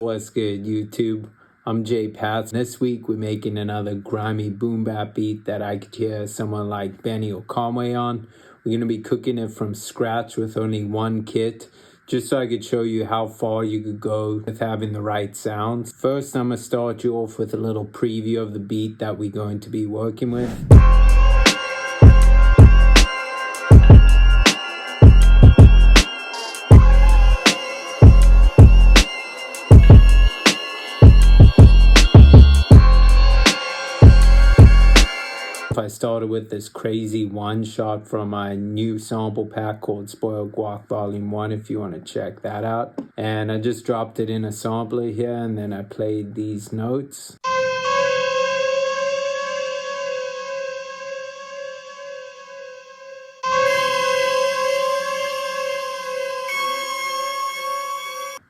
What's good, YouTube? I'm JPatz. This week we're making another grimy boom bap beat that I could hear someone like Benny or Conway on. We're going to be cooking it from scratch with only one kit, just so I could show you how far you could go with having the right sounds. First, I'm going to start you off with a little preview of the beat that we're going to be working with. I started with this crazy one shot from my new sample pack called Spoiled Guac Volume 1 if you want to check that out. And I just dropped it in a sampler here and then I played these notes.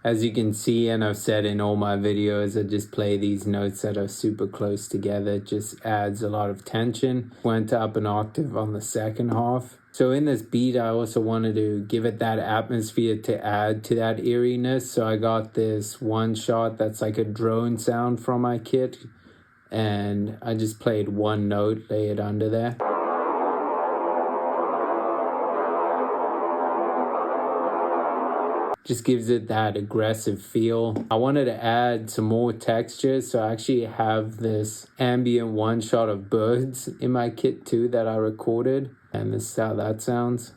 As you can see, and I've said in all my videos, I just play these notes that are super close together. It just adds a lot of tension. Went up an octave on the second half. So in this beat, I also wanted to give it that atmosphere to add to that eeriness. So I got this one shot that's like a drone sound from my kit. And I just played one note, lay it under there. Just gives it that aggressive feel. I wanted to add some more texture, so I actually have this ambient one shot of birds in my kit too that I recorded, and this is how that sounds.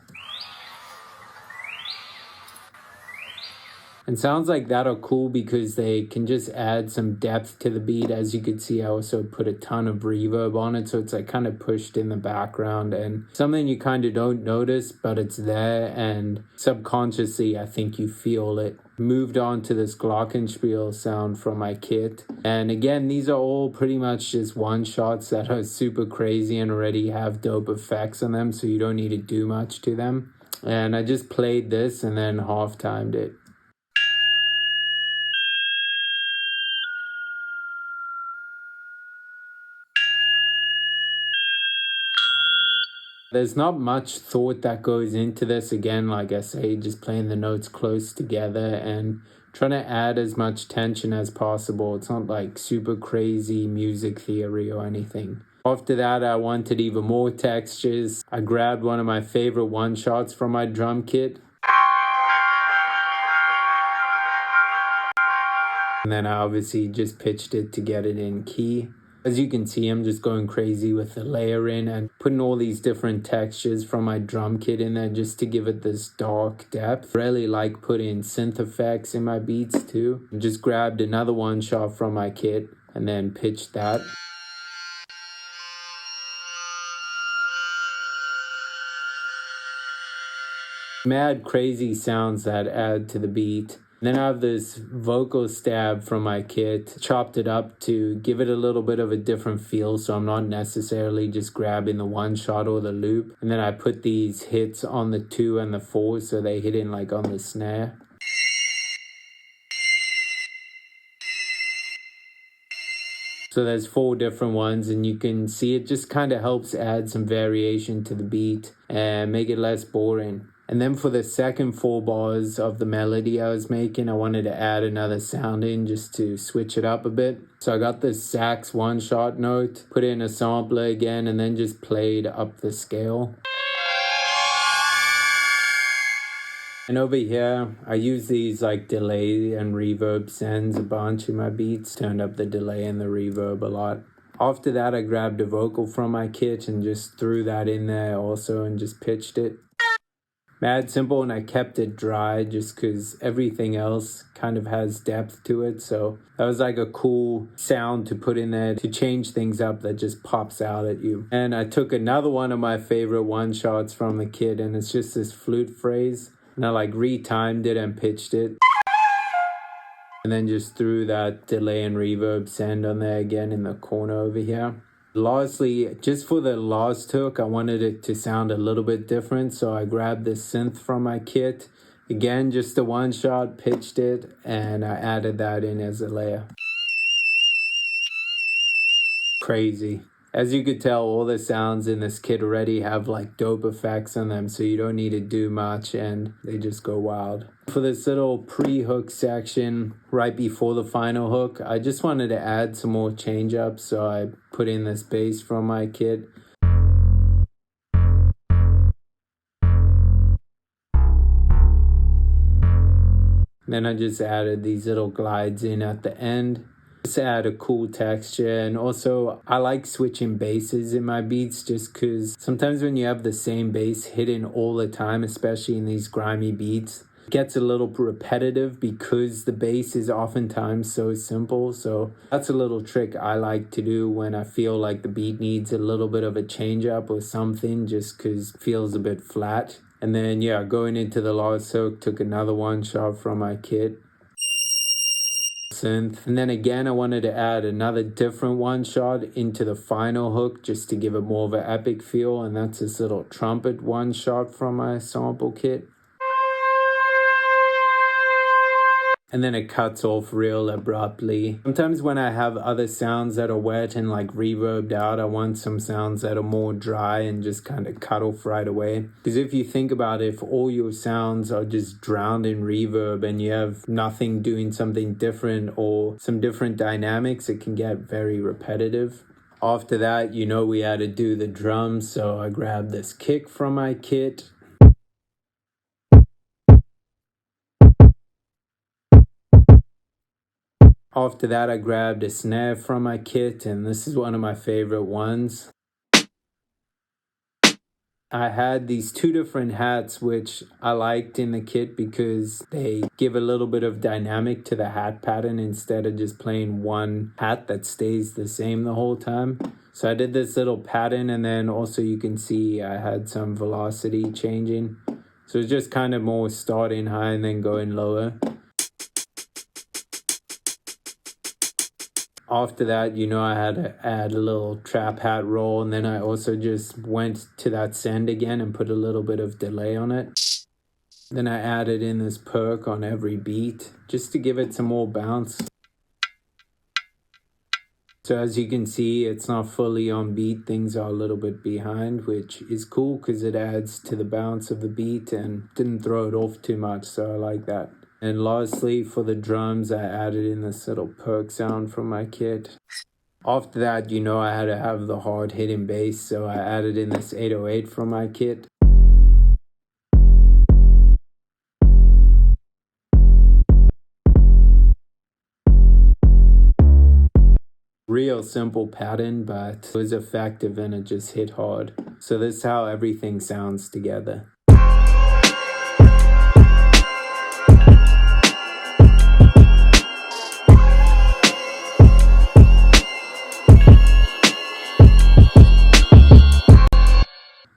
And sounds like that are cool because they can just add some depth to the beat. As you can see, I also put a ton of reverb on it, so it's like kind of pushed in the background and something you kind of don't notice, but it's there, and subconsciously I think you feel it. Moved on to this glockenspiel sound from my kit, and again, these are all pretty much just one shots that are super crazy and already have dope effects on them, so you don't need to do much to them. And I just played this and then half timed it. There's not much thought that goes into this. Again, like I say, just playing the notes close together and trying to add as much tension as possible. It's not like super crazy music theory or anything. After that, I wanted even more textures. I grabbed one of my favorite one-shots from my drum kit. And then I obviously just pitched it to get it in key. As you can see, I'm just going crazy with the layering and putting all these different textures from my drum kit in there just to give it this dark depth. Really like putting synth effects in my beats too. Just grabbed another one shot from my kit and then pitched that. Mad crazy sounds that add to the beat. Then I have this vocal stab from my kit, chopped it up to give it a little bit of a different feel, so I'm not necessarily just grabbing the one shot or the loop. And then I put these hits on the 2 and the 4, so they hit in like on the snare. So there's 4 different ones, and you can see it just kind of helps add some variation to the beat and make it less boring. And then for the second 4 bars of the melody I was making, I wanted to add another sound in just to switch it up a bit. So I got this sax one shot note, put it in a sampler again, and then just played up the scale. And over here, I use these like delay and reverb sends a bunch in my beats. Turned up the delay and the reverb a lot. After that, I grabbed a vocal from my kit and just threw that in there also and just pitched it. Mad simple, and I kept it dry just because everything else kind of has depth to it. So that was like a cool sound to put in there to change things up that just pops out at you. And I took another one of my favorite one shots from the kit, and it's just this flute phrase. And I like retimed it and pitched it. And then just threw that delay and reverb send on there again in the corner over here. Lastly, just for the last hook, I wanted it to sound a little bit different, so I grabbed this synth from my kit. Again, just a one shot, pitched it, and I added that in as a layer. Crazy. As you could tell, all the sounds in this kit already have like dope effects on them, so you don't need to do much and they just go wild. For this little pre-hook section right before the final hook, I just wanted to add some more change ups, so I put in this bass from my kit. Then I just added these little glides in at the end. Just to add a cool texture, and also I like switching basses in my beats just because sometimes when you have the same bass hitting all the time, especially in these grimy beats, it gets a little repetitive because the bass is oftentimes so simple. So that's a little trick I like to do when I feel like the beat needs a little bit of a change up or something, just because it feels a bit flat. And then yeah, going into the last hook, took another one shot from my kit. Synth. And then again, I wanted to add another different one shot into the final hook just to give it more of an epic feel, and that's this little trumpet one shot from my sample kit. And then it cuts off real abruptly. Sometimes when I have other sounds that are wet and like reverbed out, I want some sounds that are more dry and just kind of cut off right away. Because if you think about it, if all your sounds are just drowned in reverb and you have nothing doing something different or some different dynamics, it can get very repetitive. After that, you know, we had to do the drums, so I grabbed this kick from my kit. After that, I grabbed a snare from my kit, and this is one of my favorite ones. I had these two different hats which I liked in the kit because they give a little bit of dynamic to the hat pattern instead of just playing one hat that stays the same the whole time. So I did this little pattern, and then also you can see I had some velocity changing. So it's just kind of more starting high and then going lower. After that, you know, I had to add a little trap hat roll, and then I also just went to that send again and put a little bit of delay on it. Then I added in this perc on every beat just to give it some more bounce. So as you can see, it's not fully on beat, things are a little bit behind, which is cool because it adds to the bounce of the beat and didn't throw it off too much, so I like that. And lastly, for the drums, I added in this little perc sound from my kit. After that, you know, I had to have the hard hitting bass, so I added in this 808 from my kit. Real simple pattern, but it was effective and it just hit hard. So this is how everything sounds together.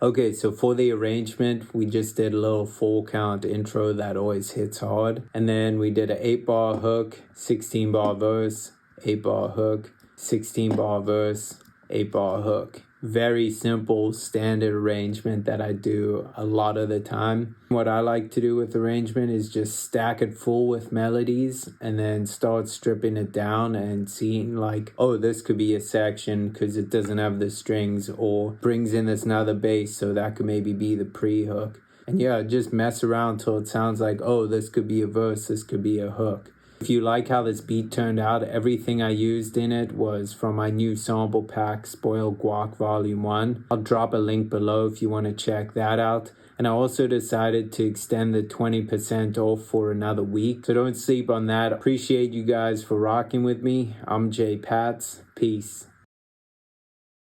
Okay, so for the arrangement, we just did a little 4-count intro that always hits hard. And then we did an 8-bar hook, 16-bar verse, 8-bar hook, 16-bar verse, 8-bar hook. Very simple standard arrangement that I do a lot of the time. What I like to do with arrangement is just stack it full with melodies and then start stripping it down and seeing like, oh, this could be a section because it doesn't have the strings, or brings in this another bass, so that could maybe be the pre-hook. And yeah, just mess around till it sounds like, oh, this could be a verse, this could be a hook. If you like how this beat turned out, everything I used in it was from my new sample pack, Spoiled Guac Volume 1. I'll drop a link below if you want to check that out. And I also decided to extend the 20% off for another week, so don't sleep on that. Appreciate you guys for rocking with me. I'm JPatz. Peace.